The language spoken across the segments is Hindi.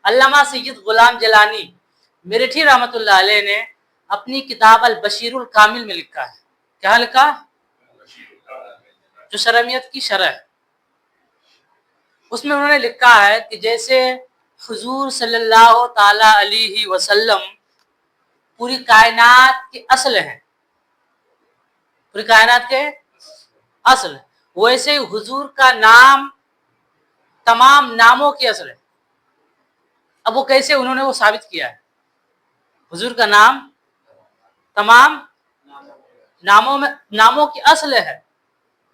अल्लामा सैयद गुलाम जलानी मेरठी रहमतुल्लाह अलैह ने अपनी किताब अल बशीरुल कामिल में लिखा है। क्या लिखा? जो शरमियत की शरह है, उसमें उन्होंने लिखा है कि जैसे हुजूर सल्लल्लाहु ताला अलैहि वसल्लम पूरी कायनात के असल हैं, पूरी कायनात के असल, वैसे हुजूर का नाम तमाम नामों की असल है। अब वो कैसे उन्होंने वो साबित किया है? हुजूर का नाम तमाम नामों की असल है।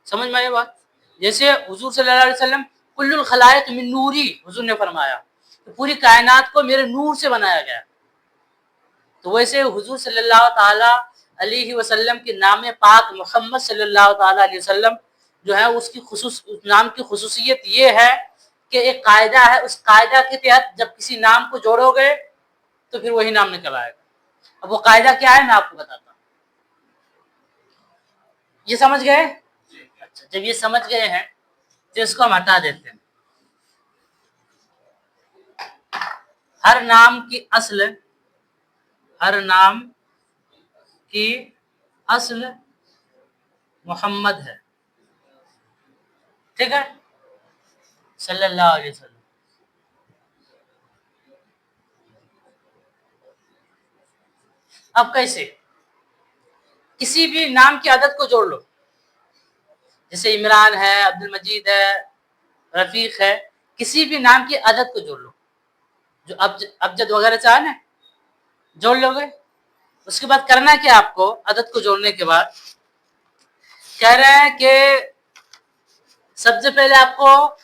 समझ में आई बात? जैसे हुजूर सल्लल्लाहु अलैहि वसल्लम कुल्लुल खलाइक मिन नूरी, हुजूर ने फरमाया तो पूरी कायनात को मेरे नूर से बनाया गया। तो वैसे हुजूर सल्लल्लाहु ताला अलैहि वसल्लम के नाम पाक मोहम्मद सल्लल्लाहु ताला अलैहि वसल्लम जो है उसकी खुसूस, उस नाम की खुसूसियत ये है कि एक कायदा है, उस कायदा के तहत जब किसी नाम को जोड़ोगे तो फिर वही नाम निकल आएगा। अब वो कायदा क्या है मैं आपको बताता हूँ। ये समझ गए? अच्छा, जब ये समझ गए हैं तो इसको हम हटा देते हैं। हर नाम की असल, हर नाम की असल मोहम्मद है। ठीक है? सल्लल्लाहु अलैहि वसल्लम। अब कैसे? किसी भी नाम की आदत को जोड़ लो, जैसे इमरान है, अब्दुल मजीद है, रफीक है, किसी भी नाम की आदत को जोड़ लो, जो अबजद वगैरह चाहे ना, जोड़ लोगे। उसके बाद करना क्या आपको? आदत को जोड़ने के बाद कह रहे हैं कि सबसे पहले आपको,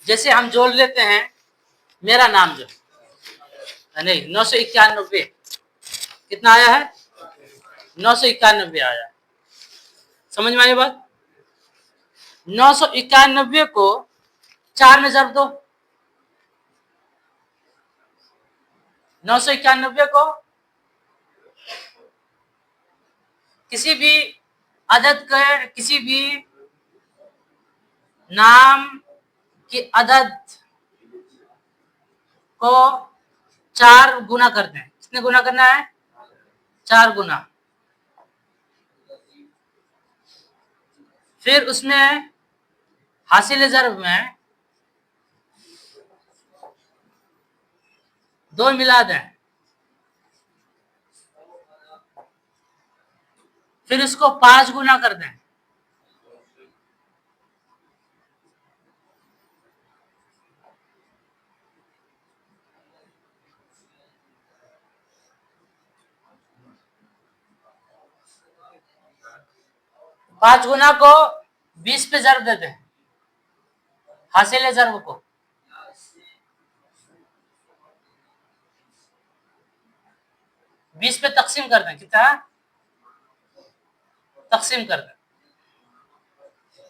जैसे हम जोड़ लेते हैं मेरा नाम जो नहीं 991 कितना आया है? 991 आया। समझ में आई बात? 991 को 4 में ज़रब दो। 991 को किसी भी अदद के, किसी भी नाम की अदद को 4 गुना करते हैं। कितने गुना करना है? 4 गुना। फिर उसमें हासिल ज़रब में 2 मिला दें, फिर इसको 5 गुना कर दें, पांच गुना को 20 पे ज़रब देते हैं, हासिल ज़रब को। बीस पे तकसीम कर दें, कितना तकसीम कर दें,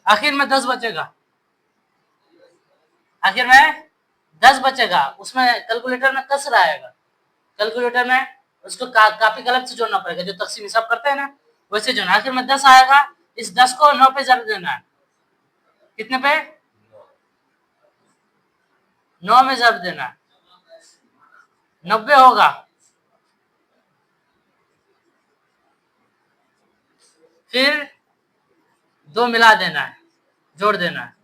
आखिर में 10 बचेगा। आखिर में 10 बचेगा। उसमें कैलकुलेटर में कसर आएगा, कैलकुलेटर में उसको कापी कलम से जोड़ना पड़ेगा, जो तकसीम हिसाब करते हैं ना वैसे जोड़ना। आखिर में 10 आएगा, इस 10 को 9 पे ज़रब देना है। कितने पे? 9 में ज़रब देना है, 90 होगा। फिर 2 मिला देना है, जोड़ देना है,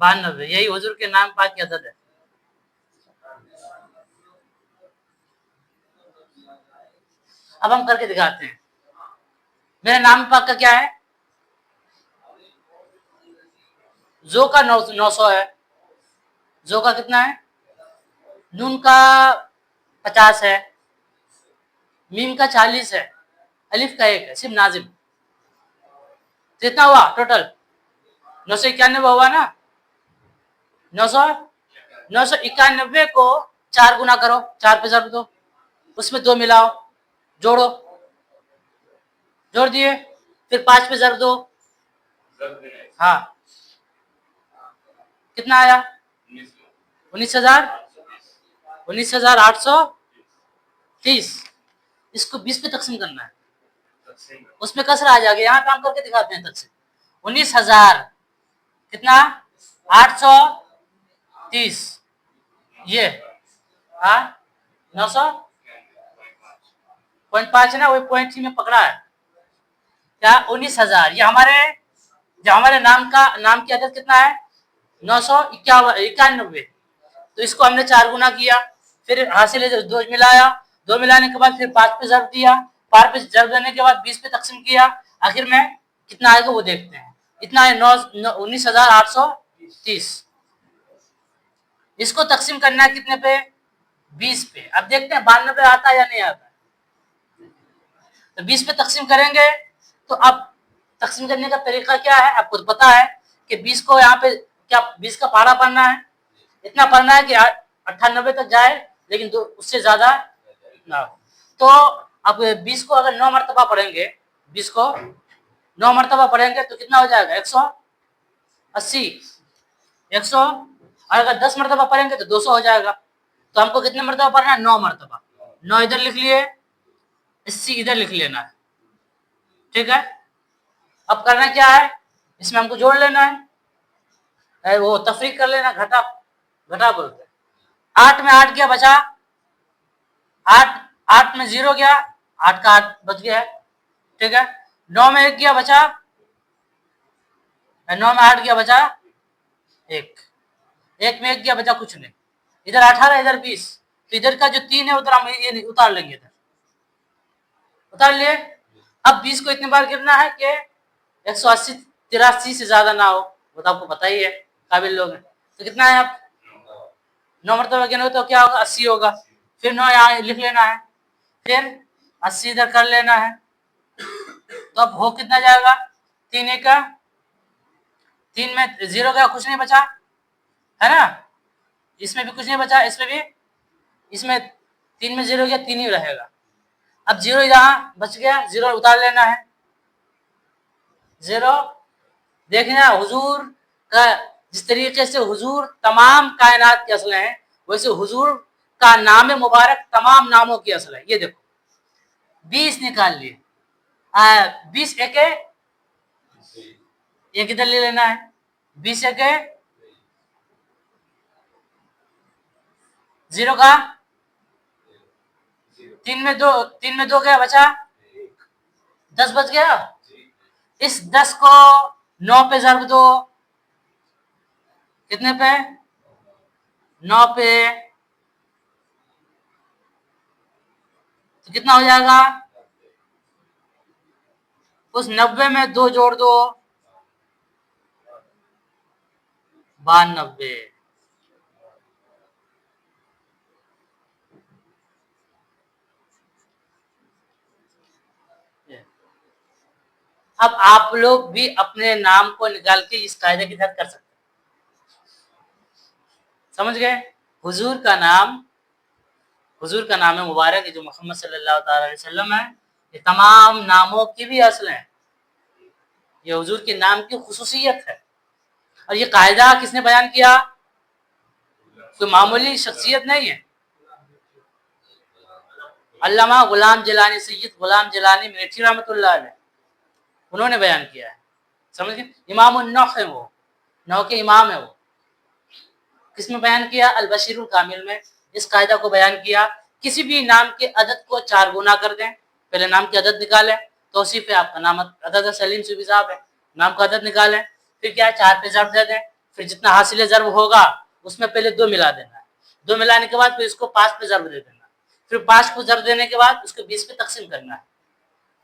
92। यही हुजूर के नाम पाक की अदद है। अब हम करके दिखाते हैं। मेरे नाम पाक का क्या है? जो का 900 है, जो का कितना है? नून का 50 है, मीम का 40 है, अलिफ का 1 है, सिर्फ नाजिम। कितना हुआ टोटल? 991 हुआ ना। 991 को 4 गुना करो, 4 पे ज़रब दो, उसमें 2 मिलाओ, जोड़ो, जोड़ दिए, फिर 5 पे ज़रब दो। हाँ, कितना आया? 19,830। इसको 20 पे तकसीम करना है, उसमें कसर आ जाएगा। यहाँ काम करके दिखाते हैं तकसीम। 19,000 कितना? 830 ये हाँ 900.5 है ना, वही पॉइंट ही में पकड़ा है क्या 19,000। ये हमारे जो हमारे नाम की अदद कितना है 991। तो इसको हमने 4 गुना किया, फिर हासिल दो मिलाया, दो मिलाने के बाद फिर 5 पे ज़र्ब दिया, 5 पे ज़र्ब देने के बाद 20 पे तकसीम किया, आखिर में कितना आएगा वो देखते हैं। इतना है 19,830। इसको तकसीम करना है कितने पे 20 पे। अब देखते हैं 92 पे आता है या नहीं आता। तो 20 पे तकसीम करेंगे तो अब तकसीम करने का तरीका क्या है आपको तो पता है कि 20 को यहाँ पे क्या 20 का पहाड़ा पढ़ना है, इतना पढ़ना है कि 98 तक जाए, लेकिन उससे ज्यादा ना हो। तो अब 20 को अगर 9 मरतबा पढ़ेंगे, 20 को 9 मरतबा पढ़ेंगे तो कितना हो जाएगा 180। 100 और अगर 10 मरतबा पढ़ेंगे तो 200 हो जाएगा। तो हमको कितने मरतबा पढ़ना है 9 मरतबा। 9 इधर लिख लिए, 80 इधर लिख लेना है, ठीक है। अब करना क्या है, इसमें हमको जोड़ लेना है, वो तफरीक कर लेना, घटा घटा बोलते हैं। 8 में 8 गया बचा, 8 में 0 गया, 8 का 8 बच गया है, ठीक है। 9 में 1 गया बचा, 9 में 8 गया बचा 1, 1 में 1 गया बचा कुछ नहीं। इधर 18 इधर 20, तो इधर का जो 3 है उधर हम ये उतार लेंगे, इधर उतार लिए। अब 20 को इतने बार गिरना है कि 180 83 से ज्यादा ना हो, वो तो आपको पता ही है, काबिल लोग हैं। तो कितना है आप 9 मरतबा गिनोगे तो क्या होगा 80 होगा। फिर 9 यहाँ लिख लेना है, फिर 80 इधर कर लेना है। तो अब हो कितना जाएगा 3 1 का 3 में 0 का कुछ नहीं बचा है ना, इसमें भी कुछ नहीं बचा, इसमें भी, इसमें 3 में 0 गया 3 ही रहेगा। अब 0 यहाँ बच गया, 0 उतार लेना है, 0 देखना हुजूर का जिस तरीके से हुजूर तमाम कायनात के असल हैं, वैसे हुजूर का नाम मुबारक तमाम नामों की असल है। ये देखो 20 निकाल लिए, 20 एक इधर ले लेना है, 20 एक 0 का 3 में 2 गया बचा 10 बच गया। इस 10 को 9 पे ज़र्ब दो, कितने पे 9 पे, तो कितना हो जाएगा, उस 90 में 2 जोड़ दो 92। अब आप लोग भी अपने नाम को निकाल के इस कायदे के तहत कर सकते हैं, समझ गए। हुजूर का नाम है मुबारक जो मोहम्मद सल्लल्लाहु अलैहि वसल्लम है, ये तमाम नामों की भी असल है, ये हुजूर के नाम की खुसूसियत है। और ये कायदा किसने बयान किया, कोई मामूली शख्सियत नहीं है, अल्लामा गुलाम जिलानी, सैयद गुलाम जिलानी मिर्ची रहमतुल्लाह अलैह, उन्होंने बयान किया है, समझ गए। इमाम नौ है, वो नौ के इमाम है। वो किसमें बयान किया, अल बशीरुल कामिल में इस कायदा को बयान किया। किसी भी नाम के अदद को 4 गुना कर दें, पहले नाम की अदद निकालें, तौसीफ है आपका नाम अदद सलीम सूफी साहब है, नाम का अदद निकालें, फिर क्या 4 पे ज़र्ब दे दें, फिर जितना हासिल ज़र्ब होगा उसमें पहले 2 मिला देना है, 2 मिलाने के बाद फिर इसको 5 पे ज़र्ब दे देना, फिर 5 को ज़र्ब देने के बाद उसको 20 पे तकसीम करना है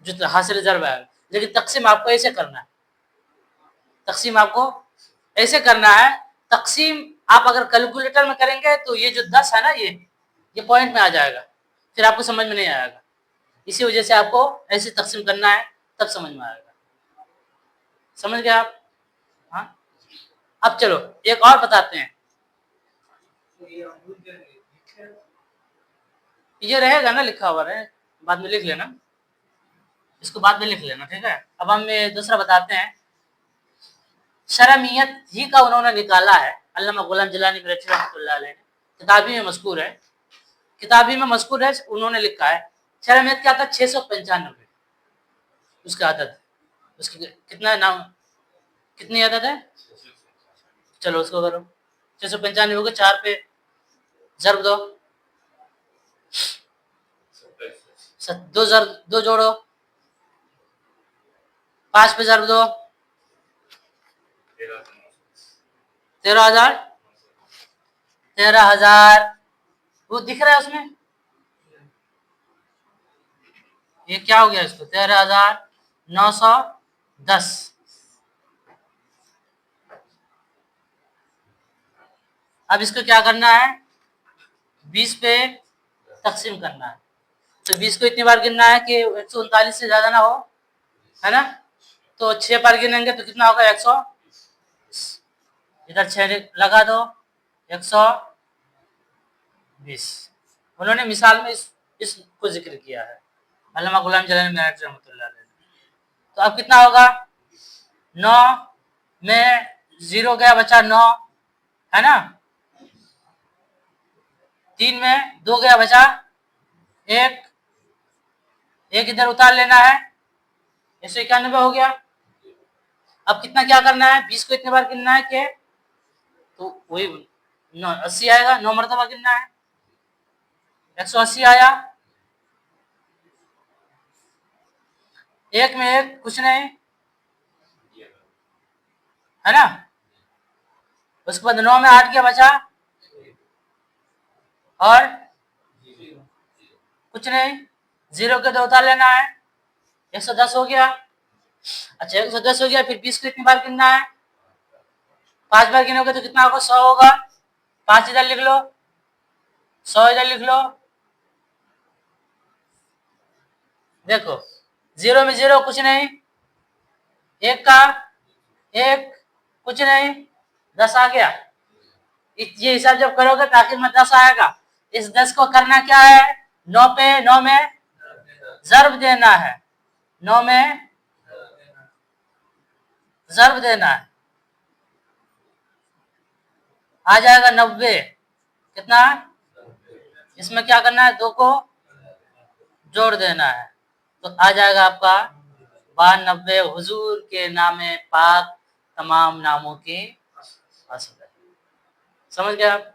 जो हासिल ज़र्ब है। लेकिन तकसीम आपको ऐसे करना है, तकसीम आपको ऐसे करना है। तकसीम आप अगर कैलकुलेटर में करेंगे तो ये जो 10 है ना, ये पॉइंट में आ जाएगा, फिर आपको समझ में नहीं आएगा। इसी वजह से आपको ऐसे तकसीम करना है, तब समझ में आएगा। समझ गए आप? हाँ, अब चलो एक और बताते हैं। ये रहेगा ना लिखा हुआ है, बाद में लिख लेना, इसको बाद में लिख लेना, ठीक है। अब हम दूसरा बताते हैं। शरमियत ही का उन्होंने निकाला है, अल्लामा गुलाम जिलानी रहमतुल्लाह अलैह ने, किताबी में मज़कूर है, किताबी में मज़कूर है, उन्होंने लिखा है शरमियत क्या था 695 उसका आदत, उसकी कितना नाम, कितनी आदत है, चलो उसको करो 695 हो गए, 4 पे जर्ब दो, दो जोड़ो, 5 पे जर्ब दो, 13,000, 13,000 वो दिख रहा है उसमें, ये क्या हो गया इसको, 13,910। अब इसको क्या करना है, 20 पे तकसीम करना है। तो 20 को इतनी बार गिनना है कि 139 से ज्यादा ना हो, है ना। तो 6 बार गिनेंगे तो कितना होगा, 100, इधर 6 लगा दो, 120। उन्होंने मिसाल में इसको जिक्र किया है, अल्लामा गुलाम जलानी रहमतुल्लाह अलैह। तो अब कितना होगा, 9 में 0 गया, बचा 9, है ना। 3 में 2 गया, बचा 1, एक इधर उतार लेना है, 191 हो गया। अब कितना क्या करना है, 20 को इतने बार गिनना है कि तो वही 80 आएगा, 9 मरतबा गिनना है, 180 आया। एक में एक कुछ नहीं, है ना। उसके बाद 9 में 8 गया, बचा और कुछ नहीं, 0 के 2 उतार लेना है, 110 हो गया। अच्छा 110 हो गया, फिर 20 को इतनी बार गिनना है, 5 बार गिनोगे तो कितना होगा, 100 होगा। 5 इधर लिख लो, 100 इधर लिख लो। देखो 0 में 0 कुछ नहीं, 1 का 1 कुछ नहीं, 10 आ गया। ये हिसाब जब करोगे तो आखिर में 10 आएगा। इस 10 को करना क्या है, 9 पे 9 में ज़र्ब देना है, 9 में ज़र्ब देना है, आ जाएगा 90। कितना, इसमें क्या करना है, 2 को जोड़ देना है, तो आ जाएगा आपका 92। हुजूर के नामे पाक तमाम नामों की असद है। समझ गए आप।